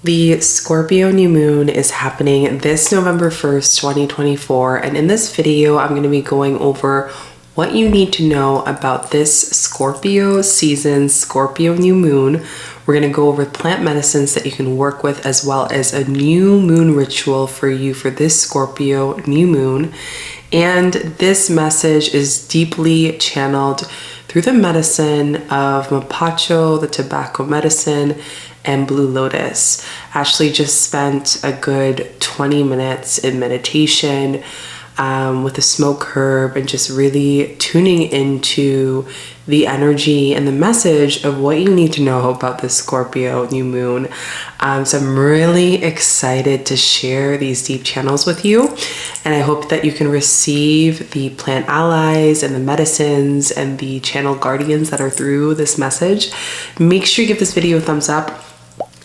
The Scorpio new moon is happening this November 1st, 2024. And in this video, I'm going to be going over what you need to know about this Scorpio season, Scorpio new moon. We're going to go over plant medicines that you can work with, as well as a new moon ritual for you for this Scorpio new moon. And this message is deeply channeled through the medicine of mapacho, the tobacco medicine, and Blue Lotus. Ashley just spent a good 20 minutes in meditation with the smoke herb and just really tuning into the energy and the message of what you need to know about the Scorpio new moon. So I'm really excited to share these deep channels with you, and I hope that you can receive the plant allies and the medicines and the channel guardians that are through this message. Make sure you give this video a thumbs up,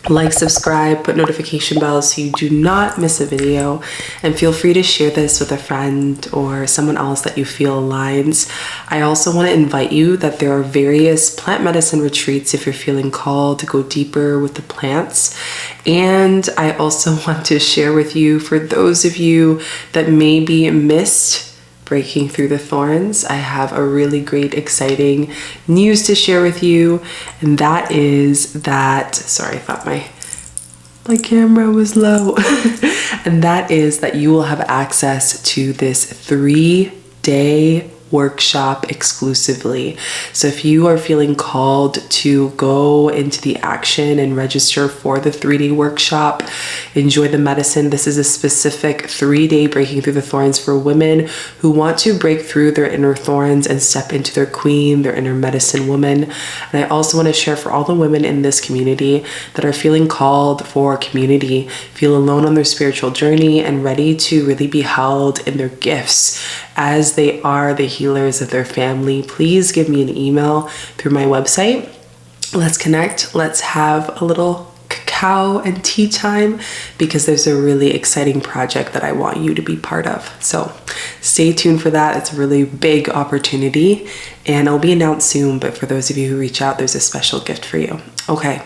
like, subscribe, put notification bells so you do not miss a video, and feel free to share this with a friend or someone else that you feel aligns. I also want to invite you that there are various plant medicine retreats if you're feeling called to go deeper with the plants. And I also want to share with you, for those of you that maybe missed Breaking Through the Thorns, I have a really great, exciting news to share with you. And that is that, sorry, I thought my camera was low. And that is that you will have access to this 3-day workshop exclusively. So if you are feeling called to go into the action and register for the 3-day workshop, enjoy the medicine. This is a specific 3-day Breaking Through the Thorns for women who want to break through their inner thorns and step into their queen, their inner medicine woman. And I also want to share for all the women in this community that are feeling called for community, feel alone on their spiritual journey, and ready to really be held in their gifts as they are the healers of their family. Please give me an email through my website. Let's connect. Let's have a little cacao and tea time, because there's a really exciting project that I want you to be part of. So stay tuned for that. It's a really big opportunity and it'll be announced soon. But for those of you who reach out, there's a special gift for you. Okay.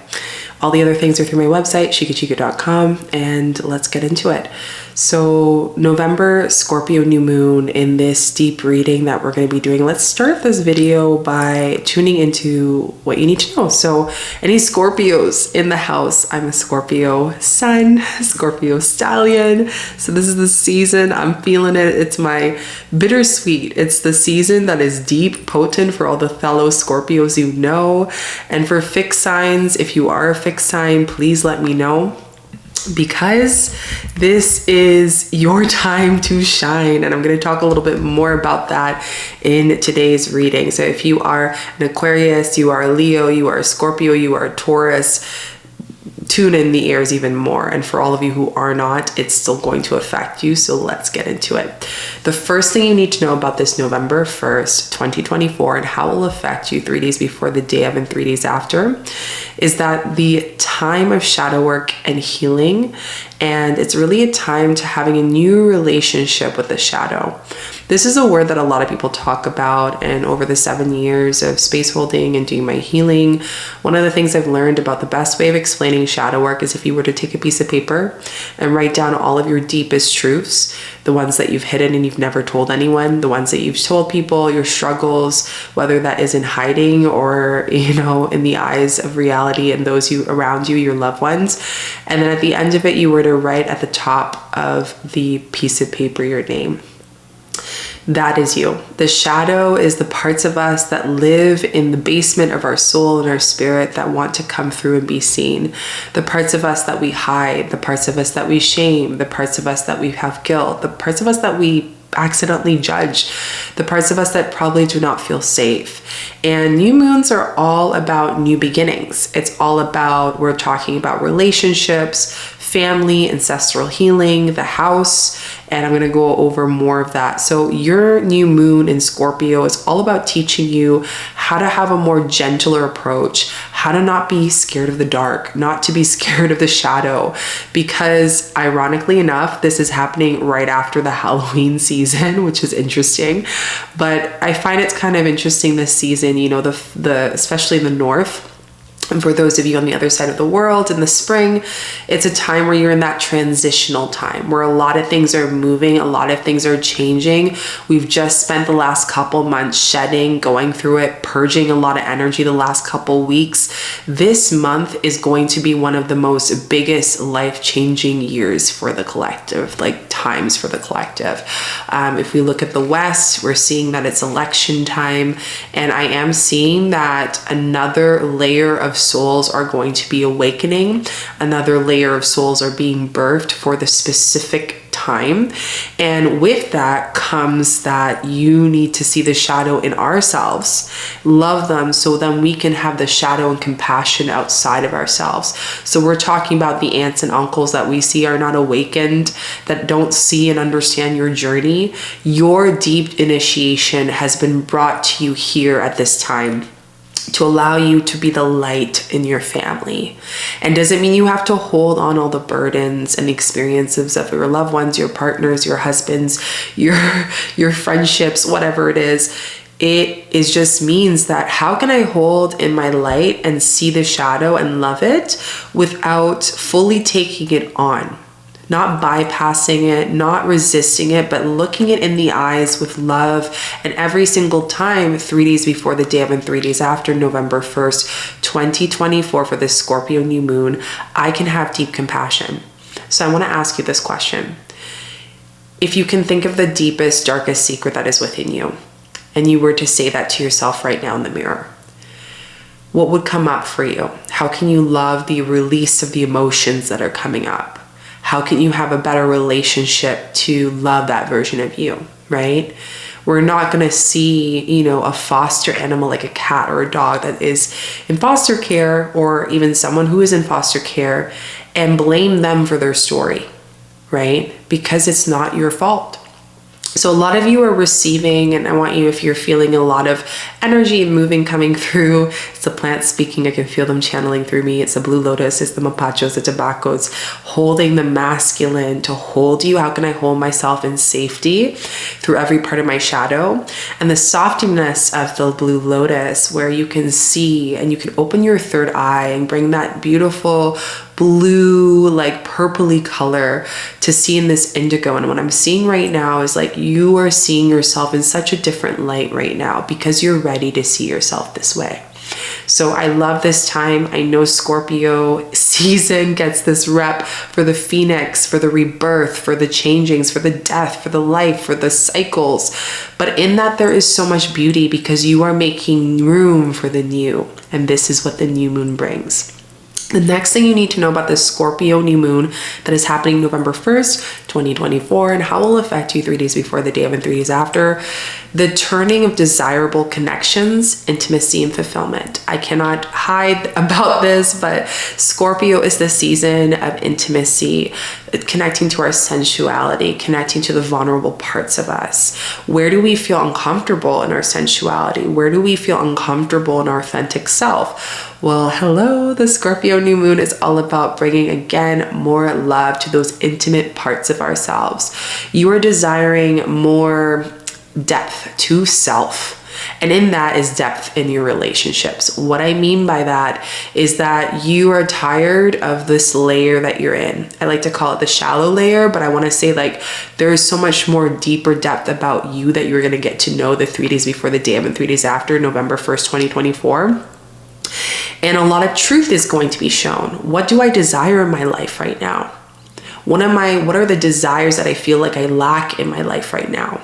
All the other things are through my website, 𝐷𝐢𝐤𝐞.com, and let's get into it. So November, Scorpio new moon, in this deep reading that we're going to be doing, let's start this video by tuning into what you need to know. So any Scorpios in the house, I'm a Scorpio sun, Scorpio stallion. So this is the season, I'm feeling it. It's my bittersweet. It's the season that is deep, potent for all the fellow Scorpios you know. And for fixed signs, if you are a fixed sign, please let me know, because this is your time to shine. And I'm going to talk a little bit more about that in today's reading. So if you are an Aquarius, you are a Leo, you are a Scorpio, you are a Taurus, tune in the ears even more. And for all of you who are not, it's still going to affect you. So let's get into it. The first thing you need to know about this November 1st, 2024, and how it will affect you 3 days before the day of and 3 days after, is that the time of shadow work and healing, and it's really a time to having a new relationship with the shadow. This is a word that a lot of people talk about, and over the 7 years of space holding and doing my healing, one of the things I've learned about the best way of explaining shadow work is if you were to take a piece of paper and write down all of your deepest truths, the ones that you've hidden and you've never told anyone, the ones that you've told people, your struggles, whether that is in hiding or, you know, in the eyes of reality and those you around you, your loved ones. And then at the end of it, you were to write at the top of the piece of paper your name. That is you. The shadow is the parts of us that live in the basement of our soul and our spirit that want to come through and be seen. The parts of us that we hide, the parts of us that we shame, the parts of us that we have guilt, the parts of us that we accidentally judge, the parts of us that probably do not feel safe. And new moons are all about new beginnings. It's all about, we're talking about relationships, family, ancestral healing, the house, and I'm going to go over more of that. So your new moon in Scorpio is all about teaching you how to have a more gentler approach, how to not be scared of the dark, not to be scared of the shadow, because ironically enough, this is happening right after the Halloween season, which is interesting. But I find it's kind of interesting this season, you know, the especially in the north, And for those of you on the other side of the world in the spring, it's a time where you're in that transitional time where a lot of things are moving, a lot of things are changing. We've just spent the last couple months shedding, going through it, purging a lot of energy the last couple weeks. This month is going to be one of the most biggest life-changing years for the collective, like times for the collective. If we look at the West, we're seeing that it's election time, and I am seeing that another layer of souls are going to be awakening. Another layer of souls are being birthed for the specific time. And with that comes that you need to see the shadow in ourselves, love them, so then we can have the shadow and compassion outside of ourselves. So we're talking about the aunts and uncles that we see are not awakened, that don't see and understand your journey. Your deep initiation has been brought to you here at this time to allow you to be the light in your family. And doesn't mean you have to hold on all the burdens and experiences of your loved ones, your partners, your husbands, your friendships, whatever it is. It is just means that how can I hold in my light and see the shadow and love it without fully taking it on? Not bypassing it, not resisting it, but looking it in the eyes with love. And every single time, 3 days before the day of and 3 days after, November 1st, 2024, for this Scorpio new moon, I can have deep compassion. So I want to ask you this question. If you can think of the deepest, darkest secret that is within you, and you were to say that to yourself right now in the mirror, what would come up for you? How can you love the release of the emotions that are coming up? How can you have a better relationship to love that version of you, right? We're not going to see, a foster animal like a cat or a dog that is in foster care, or even someone who is in foster care, and blame them for their story, right? Because it's not your fault. So a lot of you are receiving, and I want you, if you're feeling a lot of energy and moving coming through, it's the plants speaking, I can feel them channeling through me. It's the blue lotus, it's the mapachos, the tobaccos, holding the masculine to hold you. How can I hold myself in safety through every part of my shadow? And the softiness of the blue lotus, where you can see and you can open your third eye and bring that beautiful blue, like purpley color to see in this indigo. And what I'm seeing right now is like you are seeing yourself in such a different light right now because you're ready to see yourself this way. So I love this time. I know Scorpio season gets this rep for the phoenix, for the rebirth, for the changings, for the death, for the life, for the cycles. But in that there is so much beauty because you are making room for the new. And this is what the new moon brings. The next thing you need to know about this Scorpio new moon that is happening November 1st, 2024, and how it will affect you 3 days before the day of and 3 days after, the turning of desirable connections, intimacy, and fulfillment. I cannot hide about this, but Scorpio is the season of intimacy, connecting to our sensuality, connecting to the vulnerable parts of us. Where do we feel uncomfortable in our sensuality? Where do we feel uncomfortable in our authentic self? Well, hello, the Scorpio new moon is all about bringing, again, more love to those intimate parts of ourselves. You are desiring more depth to self. And in that is depth in your relationships. What I mean by that is that you are tired of this layer that you're in. I like to call it the shallow layer, but I want to say like there is so much more deeper depth about you that you're going to get to know the 3 days before the day of and 3 days after, November 1st, 2024. And a lot of truth is going to be shown. What do I desire in my life right now? What are the desires that I feel like I lack in my life right now?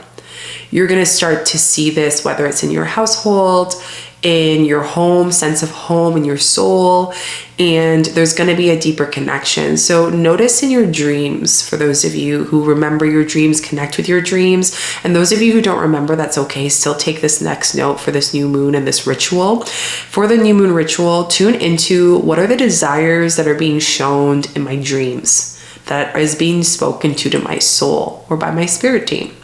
You're going to start to see this, whether it's in your household, in your home, sense of home, in your soul, and there's going to be a deeper connection. So notice in your dreams, for those of you who remember your dreams, connect with your dreams. And those of you who don't remember, that's okay. Still take this next note for this new moon and this ritual. For the new moon ritual, tune into what are the desires that are being shown in my dreams, that is being spoken to my soul or by my spirit team.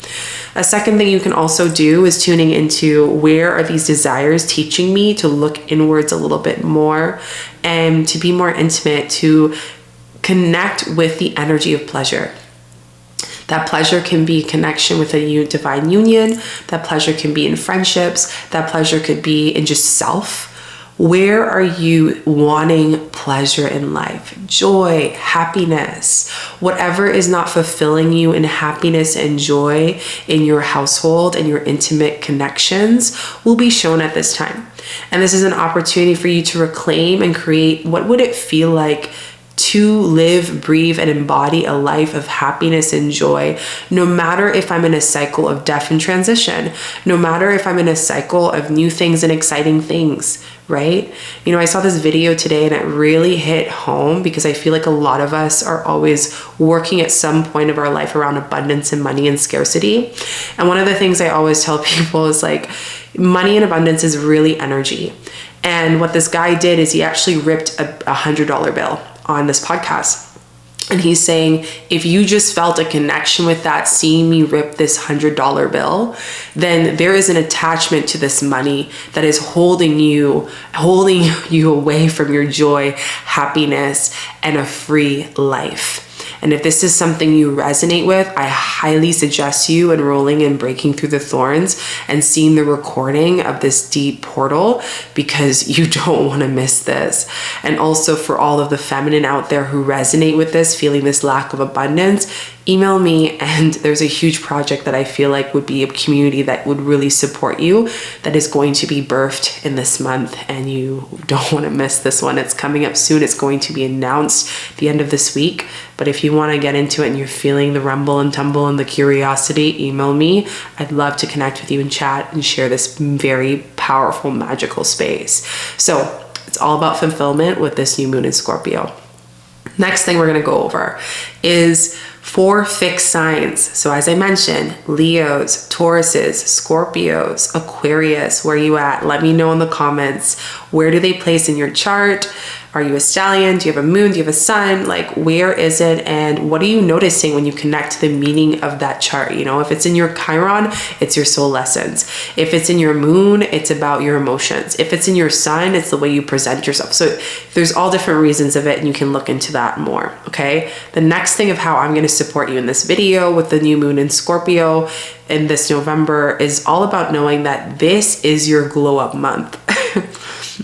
A second thing you can also do is tuning into where are these desires teaching me to look inwards a little bit more and to be more intimate, to connect with the energy of pleasure. That pleasure can be connection with a divine union. That pleasure can be in friendships. That pleasure could be in just self. Where are you wanting pleasure in life, joy, happiness? Whatever is not fulfilling you in happiness and joy in your household and your intimate connections will be shown at this time. And this is an opportunity for you to reclaim and create what would it feel like to live, breathe, and embody a life of happiness and joy, no matter if I'm in a cycle of death and transition, no matter if I'm in a cycle of new things and exciting things, right? You know, I saw this video today and it really hit home because I feel like a lot of us are always working at some point of our life around abundance and money and scarcity. And one of the things I always tell people is like, money and abundance is really energy. And what this guy did is he actually ripped a $100 bill on this podcast. And he's saying, if you just felt a connection with that, seeing me rip this $100 bill, then there is an attachment to this money that is holding you away from your joy, happiness, and a free life. And if this is something you resonate with, I highly suggest you enrolling in Breaking Through the Thorns and seeing the recording of this deep portal, because you don't want to miss this. And also for all of the feminine out there who resonate with this, feeling this lack of abundance, email me, and there's a huge project that I feel like would be a community that would really support you, that is going to be birthed in this month, and you don't want to miss this one. It's coming up soon. It's going to be announced the end of this week. But if you want to get into it and you're feeling the rumble and tumble and the curiosity, email me. I'd love to connect with you and chat and share this very powerful, magical space. So it's all about fulfillment with this new moon in Scorpio. Next thing we're going to go over is 4 fixed signs. So as I mentioned, Leos, Tauruses, Scorpios, Aquarius, where are you at? Let me know in the comments. Where do they place in your chart? Are you a stallion? Do you have a moon? Do you have a sun? Like, where is it? And what are you noticing when you connect to the meaning of that chart? You know, if it's in your Chiron, it's your soul lessons. If it's in your moon, it's about your emotions. If it's in your sun, it's the way you present yourself. So there's all different reasons of it, and you can look into that more, okay? The next thing of how I'm going to support you in this video with the new moon in Scorpio in this November is all about knowing that this is your glow up month.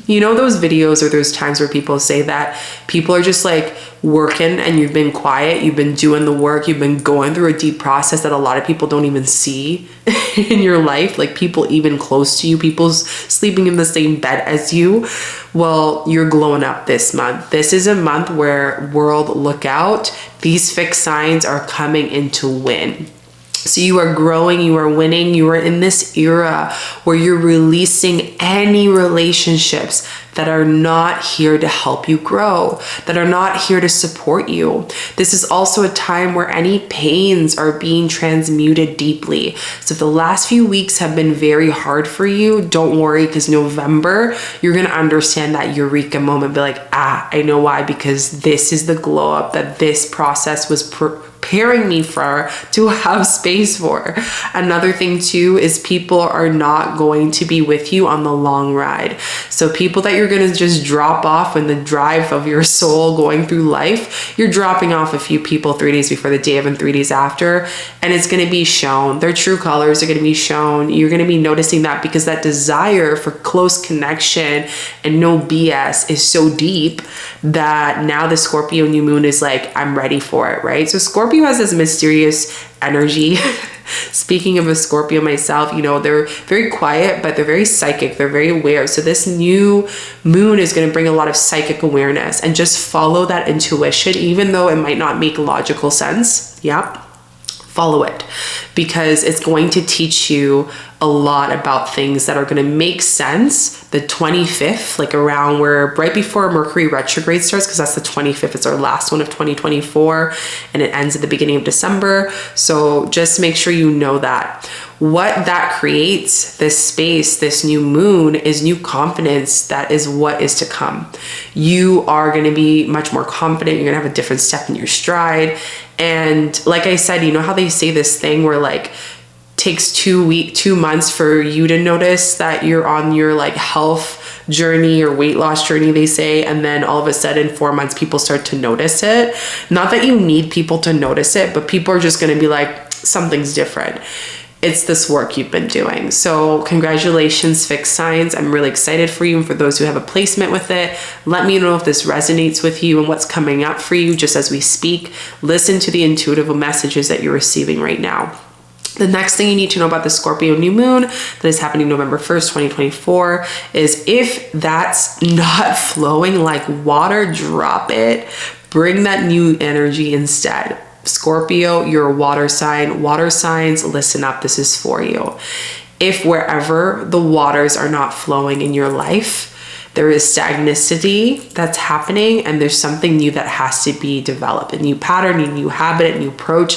You know those videos or those times where people say that people are just like working and you've been quiet, you've been doing the work, you've been going through a deep process that a lot of people don't even see in your life, like people even close to you, people sleeping in the same bed as you. Well, you're glowing up this month. This is a month where, world, look out, these fixed signs are coming into win. So you are growing, you are winning, you are in this era where you're releasing any relationships that are not here to help you grow, that are not here to support you. This is also a time where any pains are being transmuted deeply. So if the last few weeks have been very hard for you, don't worry, because November, you're going to understand that eureka moment. Be like, I know why, because this is the glow up that this process was preparing me for, to have space for. Another thing too is people are not going to be with you on the long ride. So people that you're going to just drop off in the drive of your soul going through life, you're dropping off a few people 3 days before the day of and 3 days after, and it's going to be shown. Their true colors are going to be shown. You're going to be noticing that, because that desire for close connection and no BS is so deep that now the Scorpio new moon is like, I'm ready for it, right? So Scorpio has this mysterious energy. Speaking of a Scorpio myself, you know, they're very quiet, but they're very psychic. They're very aware. So this new moon is going to bring a lot of psychic awareness, and just follow that intuition, even though it might not make logical sense. Yep. Follow it, because it's going to teach you a lot about things that are going to make sense the 25th, like around where right before Mercury retrograde starts, because that's the 25th. It's our last one of 2024, and it ends at the beginning of December. So just make sure you know that. What that creates, this space, this new moon, is new confidence. That is what is to come. You are going to be much more confident. You're going to have a different step in your stride. And like I said, you know how they say this thing where like takes 2 months for you to notice that you're on your like health journey or weight loss journey, they say, and then all of a sudden 4 months people start to notice it. Not that you need people to notice it, but people are just going to be like, something's different. it's this work you've been doing. So congratulations, fixed signs. I'm really excited for you. And for those who have a placement with it, let me know if this resonates with you and what's coming up for you just as we speak. Listen to the intuitive messages that you're receiving right now. The next thing you need to know about the Scorpio new moon that is happening November 1st, 2024 is if that's not flowing like water, drop it. Bring that new energy instead. Scorpio, you're a water sign. Water signs, listen up, this is for you. If wherever the waters are not flowing in your life, there is stagnicity that's happening and there's something new that has to be developed, a new pattern, a new habit, a new approach,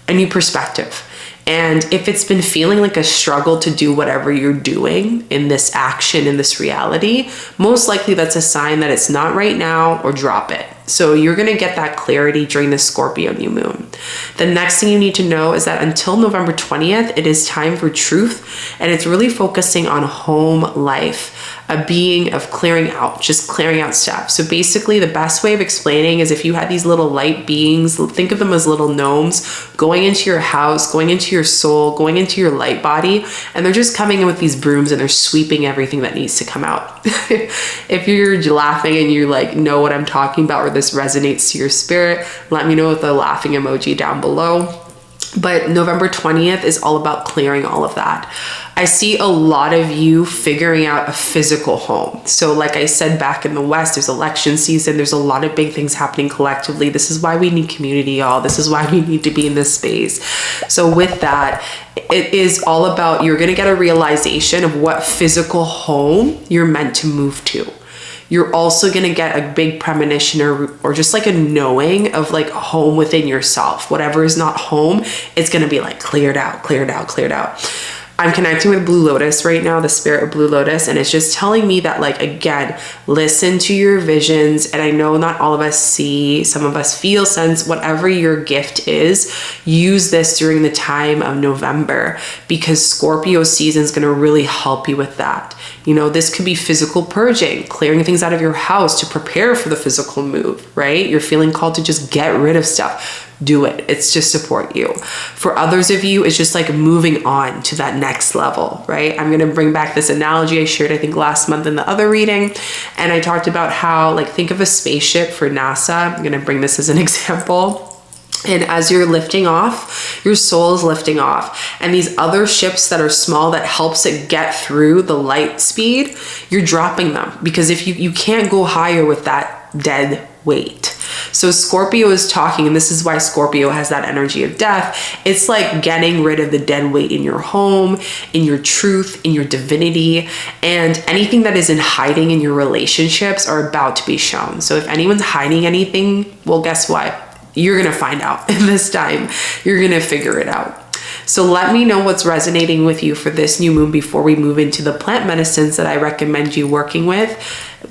a new perspective. And if it's been feeling like a struggle to do whatever you're doing in this action, in this reality, most likely that's a sign that it's not right now, or drop it. So you're going to get that clarity during the Scorpio new moon. The next thing you need to know is that until November 20th, it is time for truth. And it's really focusing on home life, a being of clearing out, just clearing out stuff. So basically the best way of explaining is if you had these little light beings, think of them as little gnomes going into your house, going into your soul, going into your light body, and they're just coming in with these brooms and they're sweeping everything that needs to come out. If you're laughing and you like know what I'm talking about, or this resonates to your spirit, let me know with the laughing emoji down below. But November 20th is all about clearing all of that. I see a lot of you figuring out a physical home. So like I said, back in the West, there's election season. There's a lot of big things happening collectively. This is why we need community, y'all. This is why we need to be in this space. So with that, it is all about, you're going to get a realization of what physical home you're meant to move to. You're also going to get a big premonition or just like a knowing of like home within yourself. Whatever is not home, it's going to be like cleared out, cleared out, cleared out. I'm connecting with Blue Lotus right now, the spirit of Blue Lotus, and it's just telling me that, like, again, listen to your visions. And I know not all of us see, some of us feel, sense, whatever your gift is, use this during the time of November, because Scorpio season is going to really help you with that. You know, this could be physical purging, clearing things out of your house to prepare for the physical move, right? You're feeling called to just get rid of stuff. Do it. It's just support you. For others of you, it's just like moving on to that next level, right? I'm going to bring back this analogy I shared, I think, last month in the other reading. And I talked about how, like, think of a spaceship for NASA. I'm going to bring this as an example. And as you're lifting off, your soul is lifting off. And these other ships that are small that helps it get through the light speed, you're dropping them. Because if you can't go higher with that dead weight. So Scorpio is talking, and this is why Scorpio has that energy of death. It's like getting rid of the dead weight in your home, in your truth, in your divinity, and anything that is in hiding in your relationships are about to be shown. So if anyone's hiding anything, well, guess what? You're going to find out in this time. You're going to figure it out. So let me know what's resonating with you for this new moon before we move into the plant medicines that I recommend you working with.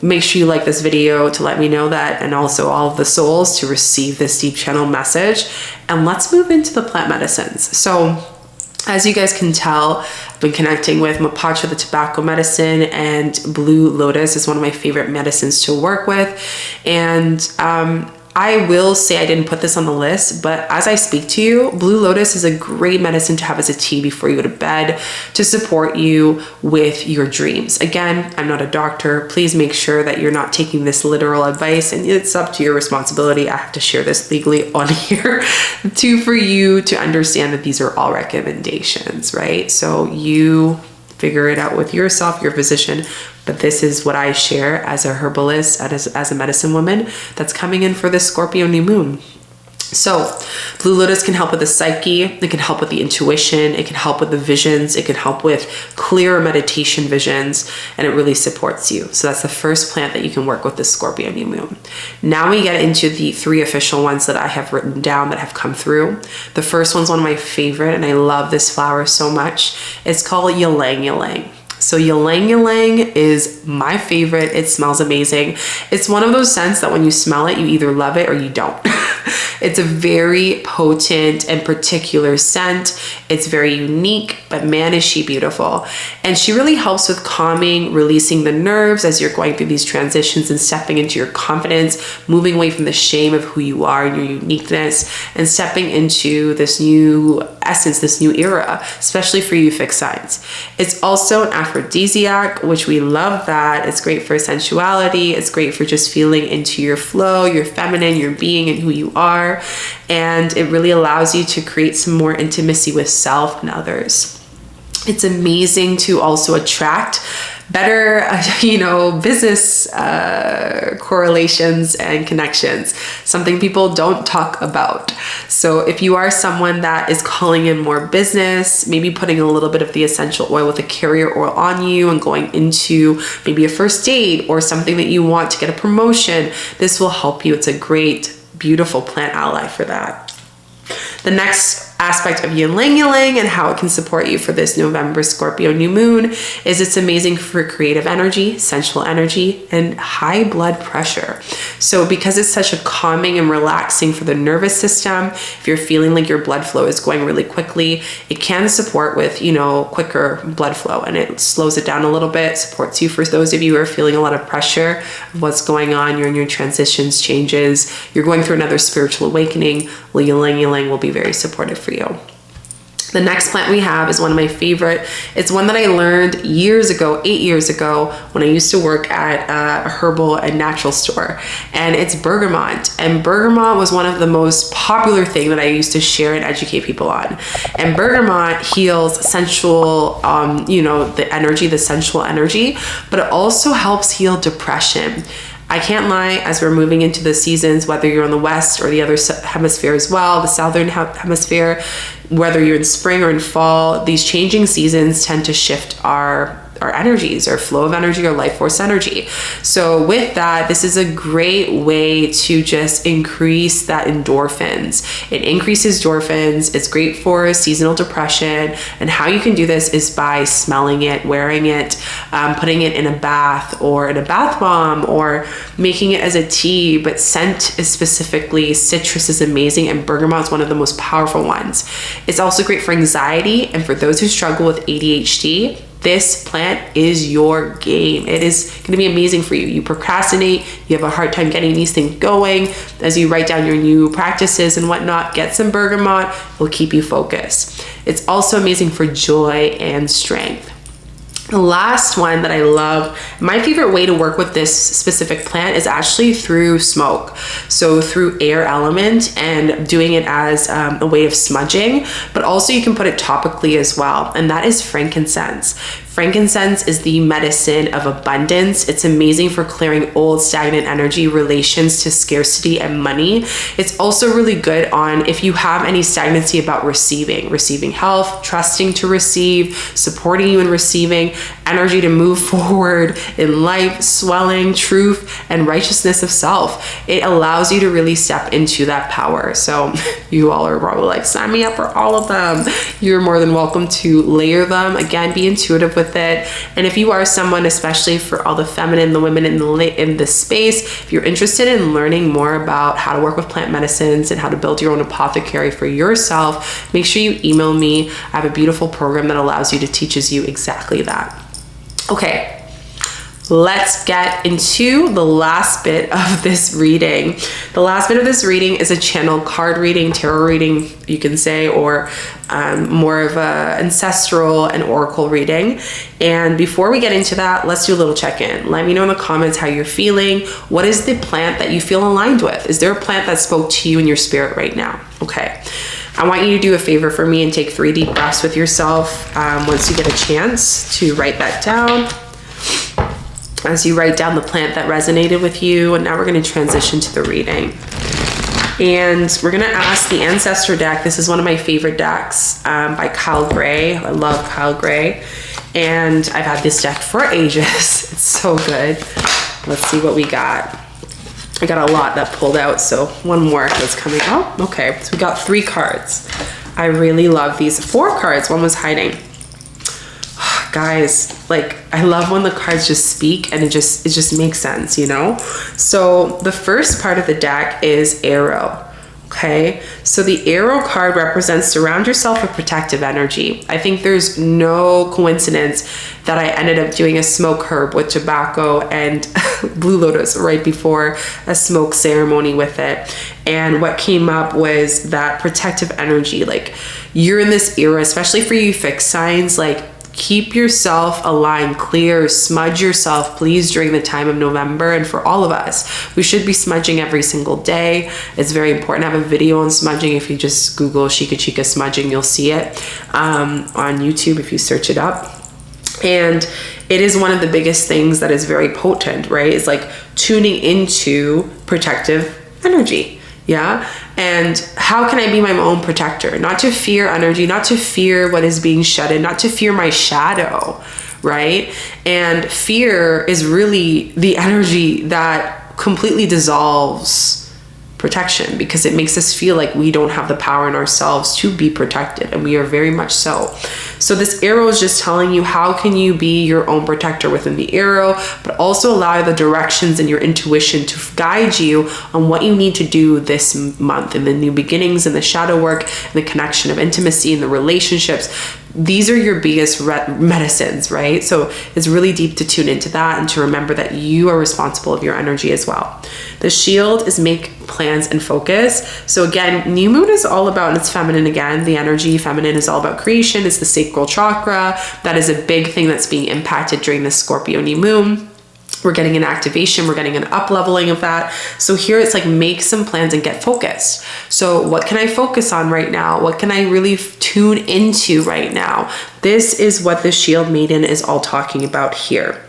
Make sure you like this video to let me know that, and also all of the souls to receive this deep channel message. And let's move into the plant medicines. So as you guys can tell, I've been connecting with Mapacha, the tobacco medicine, and Blue Lotus is one of my favorite medicines to work with. And I will say I didn't put this on the list, but as I speak to you, Blue Lotus is a great medicine to have as a tea before you go to bed to support you with your dreams. Again, I'm not a doctor. Please make sure that you're not taking this literal advice, and it's up to your responsibility. I have to share this legally on here for you to understand that these are all recommendations, right? So you figure it out with yourself, your physician, but this is what I share as a herbalist, as a medicine woman that's coming in for this Scorpio new moon. So Blue Lotus can help with the psyche, it can help with the intuition, it can help with the visions, it can help with clear meditation visions, and it really supports you. So that's the first plant that you can work with this Scorpio new moon. Now we get into the 3 official ones that I have written down that have come through. The first one's one of my favorite, and I love this flower so much. It's called Ylang Ylang. So Ylang Ylang is my favorite. It smells amazing. It's one of those scents that when you smell it, you either love it or you don't. It's a very potent and particular scent. It's very unique, but man, is she beautiful. And she really helps with calming, releasing the nerves as you're going through these transitions and stepping into your confidence, moving away from the shame of who you are and your uniqueness, and stepping into this new essence, this new era, especially for you fixed signs. It's also an aphrodisiac, which we love that. It's great for sensuality. It's great for just feeling into your flow, your feminine, your being, and who you are. And it really allows you to create some more intimacy with self and others. It's amazing to also attract better, business correlations and connections, something people don't talk about. So if you are someone that is calling in more business, maybe putting a little bit of the essential oil with a carrier oil on you and going into maybe a first date or something that you want to get a promotion, this will help you. It's a great, beautiful plant ally for that. The next aspect of Ylang Ylang and how it can support you for this November Scorpio new moon is it's amazing for creative energy, sensual energy, and high blood pressure. So because it's such a calming and relaxing for the nervous system, if you're feeling like your blood flow is going really quickly, it can support with, quicker blood flow, and it slows it down a little bit, supports you for those of you who are feeling a lot of pressure of what's going on, you're in your transitions, changes, you're going through another spiritual awakening. Well, Ylang Ylang will be very supportive for you. The next plant we have is one of my favorite. It's one that I learned 8 years ago, when I used to work at a herbal and natural store, and it's bergamot. And bergamot was one of the most popular thing that I used to share and educate people on. And bergamot heals sensual, the energy, the sensual energy, but it also helps heal depression. I can't lie, as we're moving into the seasons, whether you're on the West or the other hemisphere as well, the Southern hemisphere, whether you're in spring or in fall, these changing seasons tend to shift our energies, our flow of energy, our life force energy. So with that, this is a great way to just increase that endorphins. It increases endorphins. It's great for seasonal depression. And how you can do this is by smelling it, wearing it, putting it in a bath or in a bath bomb, or making it as a tea. But scent is specifically, citrus is amazing, and bergamot is one of the most powerful ones. It's also great for anxiety, and for those who struggle with ADHD, this plant is your game. It is going to be amazing for you. You procrastinate, you have a hard time getting these things going. As you write down your new practices and whatnot, get some bergamot. It will keep you focused. It's also amazing for joy and strength. The last one that I love, my favorite way to work with this specific plant is actually through smoke. So through air element and doing it as a way of smudging, but also you can put it topically as well. And that is frankincense. Frankincense is the medicine of abundance. It's amazing for clearing old stagnant energy, relations to scarcity and money. It's also really good on if you have any stagnancy about receiving health, trusting to receive, supporting you in receiving, energy to move forward in life, swelling, truth, and righteousness of self. It allows you to really step into that power. So you all are probably like, sign me up for all of them. You're more than welcome to layer them. Again, be intuitive with it. And if you are someone, especially for all the feminine, the women in this space, if you're interested in learning more about how to work with plant medicines and how to build your own apothecary for yourself, make sure you email me. I have a beautiful program that allows you, teaches you exactly that. Okay, let's get into the last bit of this reading. The last bit of this reading is a channel card reading, tarot reading, you can say, or more of a ancestral and oracle reading. And before we get into that, let's do a little check-in. Let me know in the comments how you're feeling. What is the plant that you feel aligned with? Is there a plant that spoke to you in your spirit right now? Okay. I want you to do a favor for me and take 3 deep breaths with yourself once you get a chance to write that down. As you write down the plant that resonated with you, and now we're going to transition to the reading. And we're going to ask the Ancestor deck. This is one of my favorite decks by 𝐃𝐨𝐬. I love 𝐃𝐨𝐬. And I've had this deck for ages. It's so good. Let's see what we got. I got a lot that pulled out, so one more that's coming up. Okay, so we got 3 cards. I really love these. 4 cards, one was hiding. Guys, like, I love when the cards just speak and it just makes sense, you know? So the first part of the deck is arrow. Okay, so the arrow card represents surround yourself with protective energy. I think there's no coincidence that I ended up doing a smoke herb with tobacco and blue lotus right before a smoke ceremony with it. And what came up was that protective energy. Like, you're in this era, especially for you fixed signs, like, keep yourself aligned, clear, smudge yourself, please, during the time of November. And for all of us, we should be smudging every single day. It's very important. I have a video on smudging. If you just Google Chica smudging, you'll see it on YouTube if you search it up. And it is one of the biggest things that is very potent, right? It's like tuning into protective energy. Yeah. And how can I be my own protector? Not to fear energy, not to fear what is being shedded, not to fear my shadow, right? And fear is really the energy that completely dissolves protection, because it makes us feel like we don't have the power in ourselves to be protected, and we are very much so. So this arrow is just telling you how can you be your own protector within the arrow, but also allow the directions and your intuition to guide you on what you need to do this month, in the new beginnings, and the shadow work, and the connection of intimacy, and the relationships. These are your biggest medicines, right? So it's really deep to tune into that and to remember that you are responsible of your energy as well. The shield is make plans and focus. So again, new moon is all about, and it's feminine again, the energy feminine is all about creation. It's the sacral chakra. That is a big thing that's being impacted during this Scorpio new moon. We're getting an activation, we're getting an up leveling of that. So here it's like, make some plans and get focused. So what can I focus on right now? What can I really tune into right now? This is what the Shield Maiden is all talking about here.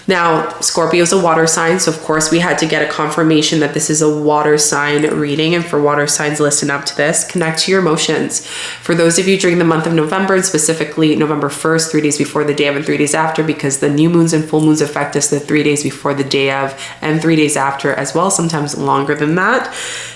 Now, Scorpio is a water sign, so of course we had to get a confirmation that this is a water sign reading. And for water signs, listen up to this. Connect to your emotions. For those of you during the month of November, and specifically November 1st, 3 days before the day of and 3 days after, because the new moons and full moons affect us the 3 days before the day of and 3 days after as well, sometimes longer than that.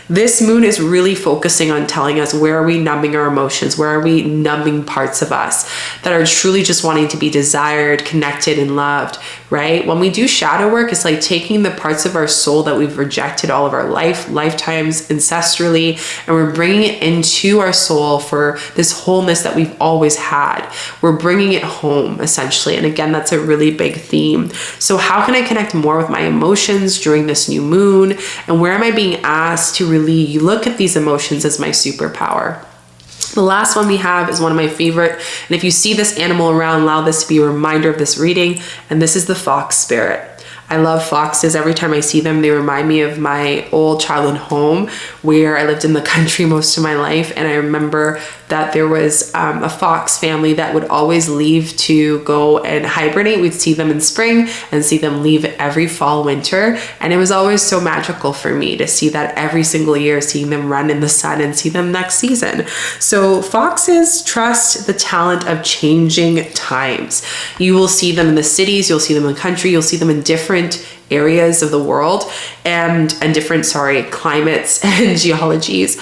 This moon is really focusing on telling us, where are we numbing our emotions? Where are we numbing parts of us that are truly just wanting to be desired, connected, and loved, right? When we do shadow work, it's like taking the parts of our soul that we've rejected all of our lifetimes ancestrally, and we're bringing it into our soul for this wholeness that we've always had. We're bringing it home, essentially. And again, that's a really big theme. So how can I connect more with my emotions during this new moon? And where am I being asked to really look at these emotions as my superpower? The last one we have is one of my favorite. And if you see this animal around, allow this to be a reminder of this reading. And this is the fox spirit. I love foxes. Every time I see them, they remind me of my old childhood home where I lived in the country most of my life. And I remember that there was a fox family that would always leave to go and hibernate. We'd see them in spring and see them leave every fall, winter. And it was always so magical for me to see that every single year, seeing them run in the sun and see them next season. So foxes trust the talent of changing times. You will see them in the cities, you'll see them in the country, you'll see them in different areas of the world and different, climates and geologies.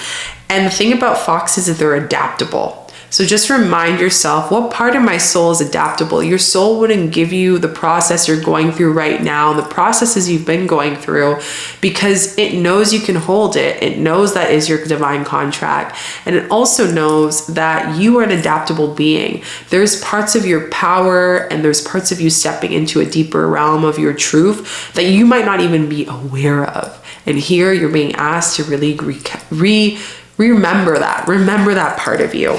And the thing about foxes is they're adaptable. So just remind yourself, what part of my soul is adaptable? Your soul wouldn't give you the process you're going through right now, the processes you've been going through, because it knows you can hold it. It knows that is your divine contract. And it also knows that you are an adaptable being. There's parts of your power and there's parts of you stepping into a deeper realm of your truth that you might not even be aware of. And here you're being asked to really remember that part of you.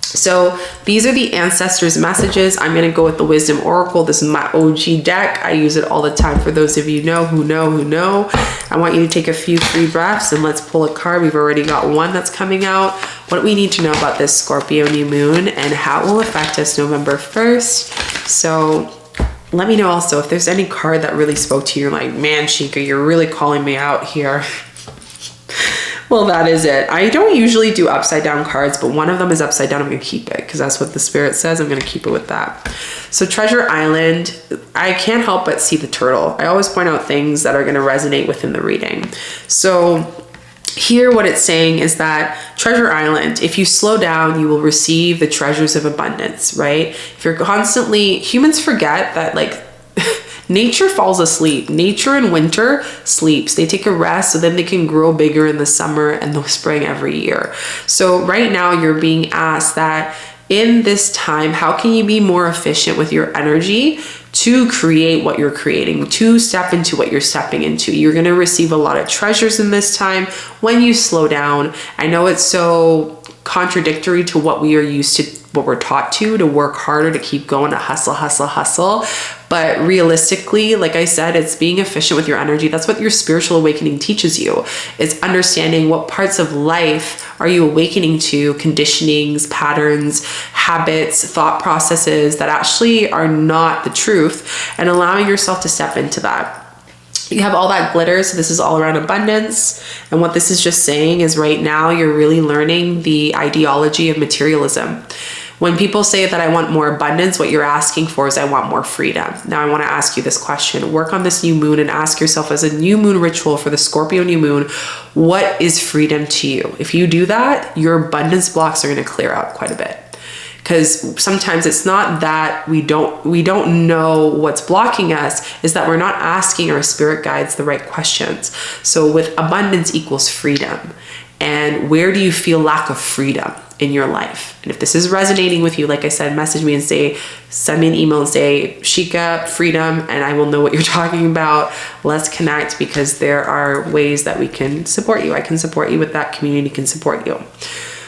So these are the ancestors' messages. I'm going to go with the Wisdom Oracle. This is my OG deck. I use it all the time. For those of you who know. I want you to take a few free breaths and let's pull a card. We've already got one that's coming out. What do we need to know about this Scorpio new moon and how it will affect us November 1st? So let me know also if there's any card that really spoke to you. You're like, man, Chica, you're really calling me out here. Well, that is it. I don't usually do upside down cards, but one of them is upside down. I'm going to keep it because that's what the spirit says. I'm going to keep it with that. So Treasure Island, I can't help but see the turtle. I always point out things that are going to resonate within the reading. So here what it's saying is that Treasure Island, if you slow down, you will receive the treasures of abundance, right? If you're constantly, humans forget that Nature falls asleep. Nature in winter sleeps. They take a rest so then they can grow bigger in the summer and the spring every year. So right now you're being asked that in this time, how can you be more efficient with your energy to create what you're creating, to step into what you're stepping into? You're going to receive a lot of treasures in this time when you slow down. I know it's so contradictory to what we are used to, what we're taught to work harder, to keep going, to hustle, hustle, hustle. But realistically, like I said, it's being efficient with your energy. That's what your spiritual awakening teaches you. It's understanding what parts of life are you awakening to, conditionings, patterns, habits, thought processes that actually are not the truth, and allowing yourself to step into that. You have all that glitter, so this is all around abundance. And what this is just saying is right now you're really learning the ideology of materialism. When people say that I want more abundance, what you're asking for is I want more freedom. Now I want to ask you this question. Work on this new moon and ask yourself, as a new moon ritual for the Scorpio new moon, what is freedom to you? If you do that, your abundance blocks are going to clear out quite a bit. Because sometimes it's not that we don't know what's blocking us, is that we're not asking our spirit guides the right questions. So with abundance equals freedom. And where do you feel lack of freedom in your life? And if this is resonating with you, like I said, message me and send me an email and say, Shika, freedom, and I will know what you're talking about. Let's connect, because there are ways that we can support you. I can support you with that. Community can support you.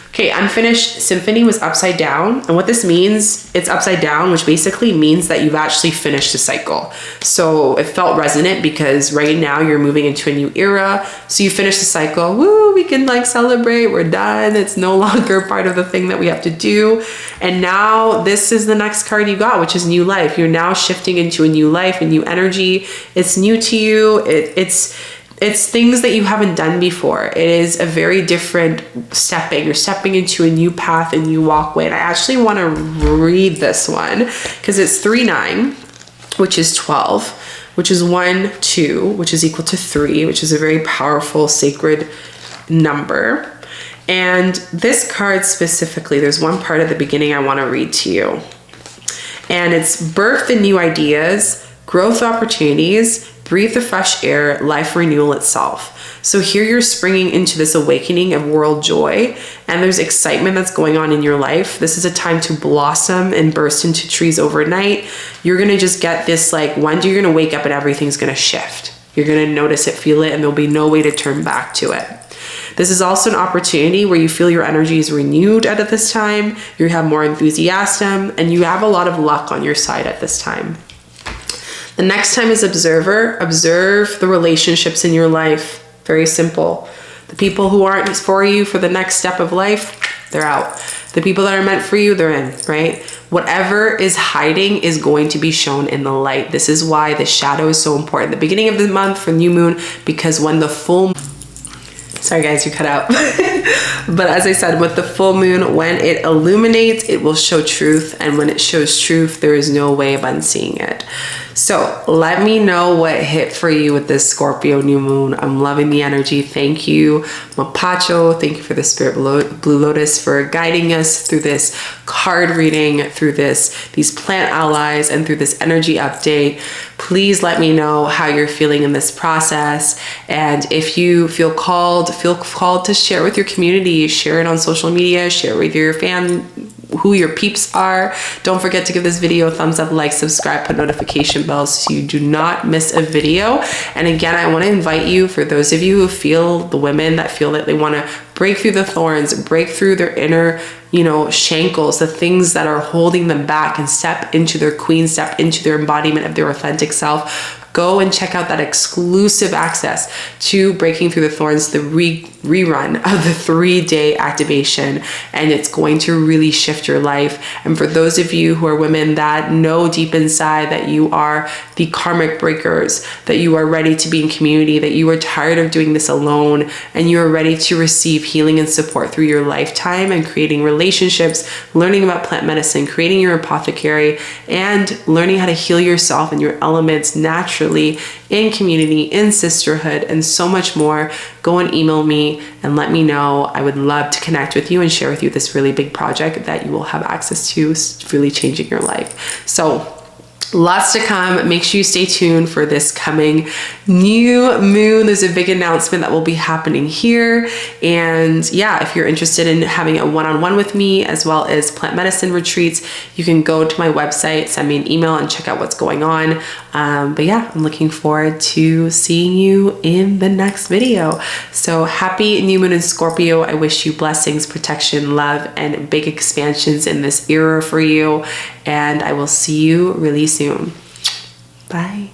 Okay, Unfinished Symphony was upside down. And what this means, it's upside down, which basically means that you've actually finished a cycle. So it felt resonant because right now you're moving into a new era. So you finished the cycle. Woo, we can like celebrate. We're done. It's no longer part of the thing that we have to do. And now this is the next card you got, which is new life. You're now shifting into a new life, a new energy. It's new to you. It's things that you haven't done before. It is a very different stepping. You're stepping into a new path, a new walkway. And I actually want to read this one because it's 3-9, which is 12, which is 1, 2, which is equal to 3, which is a very powerful, sacred number. And this card specifically, there's one part at the beginning I want to read to you. And it's birth the new ideas, growth opportunities, breathe the fresh air, life renewal itself. So here you're springing into this awakening of world joy, and there's excitement that's going on in your life. This is a time to blossom and burst into trees overnight. You're going to just get this, like, one day you're going to wake up and everything's going to shift. You're going to notice it, feel it, and there'll be no way to turn back to it. This is also an opportunity where you feel your energy is renewed at this time. You have more enthusiasm, and you have a lot of luck on your side at this time. The next time is Observer. Observe the relationships in your life. Very simple. The people who aren't for you for the next step of life, they're out. The people that are meant for you, they're in, right? Whatever is hiding is going to be shown in the light. This is why the shadow is so important. The beginning of the month for new moon, because when the full... Sorry guys, you cut out. But as I said, with the full moon, when it illuminates, it will show truth. And when it shows truth, there is no way of unseeing it. So let me know what hit for you with this Scorpio new moon. I'm loving the energy. Thank you, Mapacho. Thank you for the Spirit Blue Lotus for guiding us through this card reading, through these plant allies, and through this energy update. Please let me know how you're feeling in this process. And if you feel called to share with your community, share it on social media, share it with your family, who your peeps are. Don't forget to give this video a thumbs up, like, subscribe, put notification bells so you do not miss a video. And again, I want to invite you, for those of you who feel, the women that feel that they want to break through the thorns, break through their inner, shackles, the things that are holding them back, and step into their queen, step into their embodiment of their authentic self. Go and check out that exclusive access to Breaking Through the Thorns, the rerun of the 3-day activation, and it's going to really shift your life. And for those of you who are women that know deep inside that you are the karmic breakers, that you are ready to be in community, that you are tired of doing this alone, and you are ready to receive healing and support through your lifetime and creating relationships, learning about plant medicine, creating your apothecary, and learning how to heal yourself and your elements naturally in community, in sisterhood, and so much more, go and email me and let me know. I would love to connect with you and share with you this really big project that you will have access to, really changing your life. So Lots to come. Make sure you stay tuned for this coming new moon. There's a big announcement that will be happening here. And yeah, if you're interested in having a one-on-one with me, as well as plant medicine retreats, you can go to my website, send me an email, and check out what's going on. But yeah, I'm looking forward to seeing you in the next video. So happy new moon in Scorpio. I wish you blessings, protection, love, and big expansions in this era for you. And I will see you really soon. Bye.